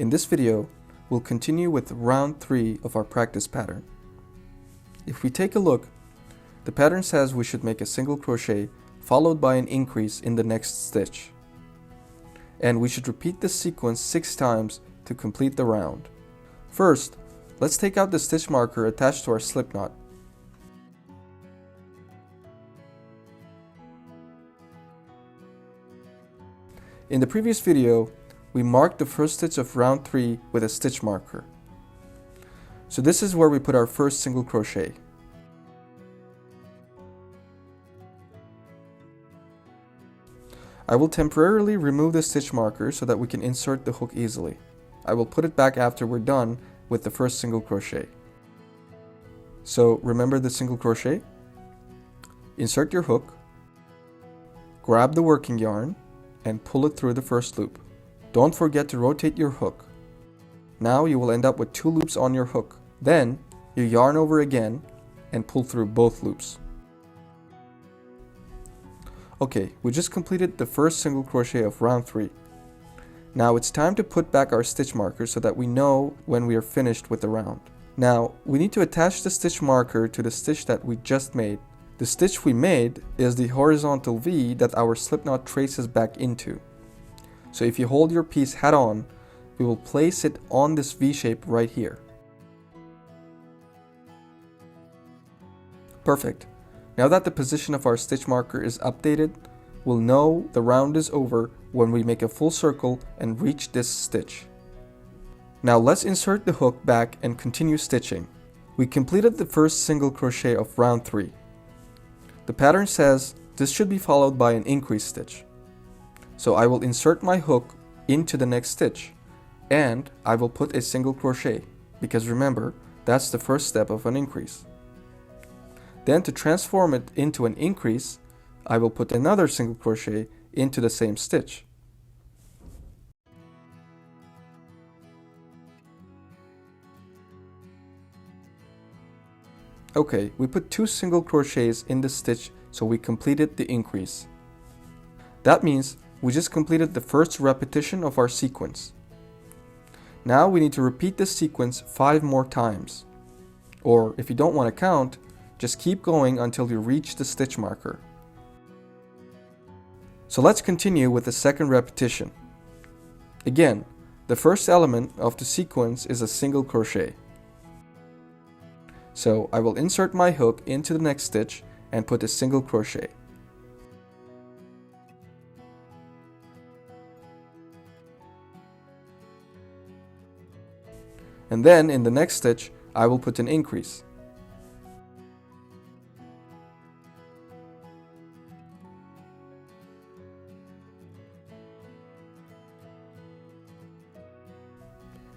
In this video, we'll continue with round 3 of our practice pattern. If we take a look, the pattern says we should make a single crochet followed by an increase in the next stitch. And we should repeat this sequence 6 times to complete the round. First, let's take out the stitch marker attached to our slip knot. In the previous video, we marked the first stitch of round 3 with a stitch marker. So this is where we put our first single crochet. I will temporarily remove the stitch marker so that we can insert the hook easily. I will put it back after we're done with the first single crochet. So remember the single crochet? Insert your hook, grab the working yarn, and pull it through the first loop. Don't forget to rotate your hook. Now you will end up with 2 loops on your hook. Then you yarn over again and pull through both loops. Okay, we just completed the first single crochet of round 3. Now it's time to put back our stitch marker so that we know when we are finished with the round. Now we need to attach the stitch marker to the stitch that we just made. The stitch we made is the horizontal V that our slipknot traces back into. So if you hold your piece head on, we will place it on this V shape right here. Perfect. Now that the position of our stitch marker is updated, we'll know the round is over when we make a full circle and reach this stitch. Now let's insert the hook back and continue stitching. We completed the first single crochet of round 3. The pattern says this should be followed by an increase stitch. So I will insert my hook into the next stitch and I will put a single crochet because remember, that's the first step of an increase. Then to transform it into an increase, I will put another single crochet into the same stitch. Okay, we put 2 single crochets in the stitch, so we completed the increase. That means we just completed the first repetition of our sequence. Now we need to repeat this sequence 5 more times. Or if you don't want to count, just keep going until you reach the stitch marker. So let's continue with the second repetition. Again, the first element of the sequence is a single crochet. So I will insert my hook into the next stitch and put a single crochet. And then in the next stitch, I will put an increase.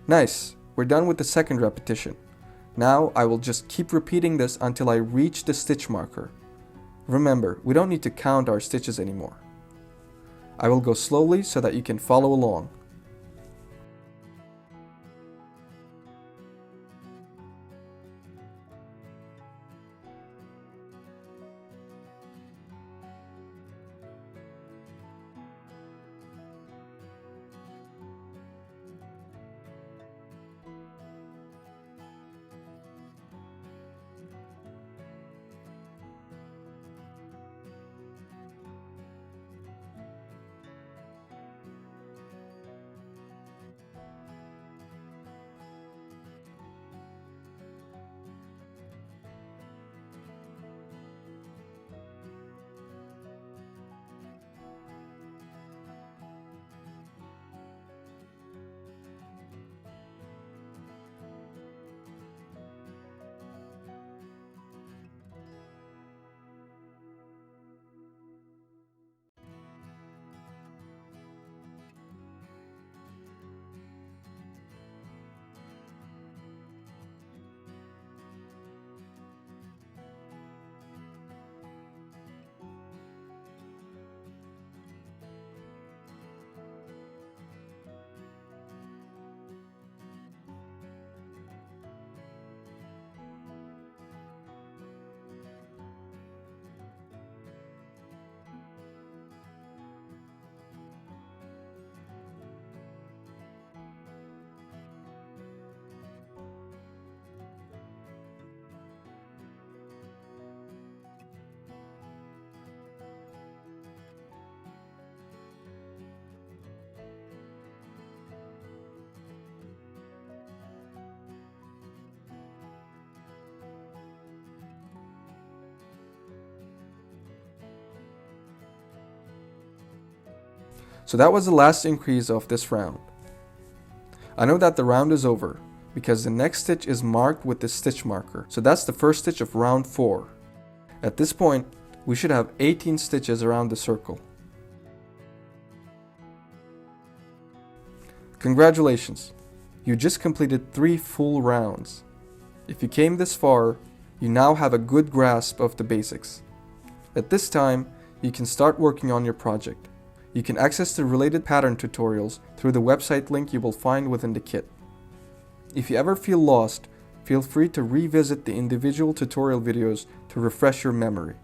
Nice, we're done with the second repetition. Now I will just keep repeating this until I reach the stitch marker. Remember, we don't need to count our stitches anymore. I will go slowly so that you can follow along. So that was the last increase of this round. I know that the round is over because the next stitch is marked with the stitch marker. So that's the first stitch of round 4. At this point, we should have 18 stitches around the circle. Congratulations! You just completed 3 full rounds. If you came this far, you now have a good grasp of the basics. At this time, you can start working on your project. You can access the related pattern tutorials through the website link you will find within the kit. If you ever feel lost, feel free to revisit the individual tutorial videos to refresh your memory.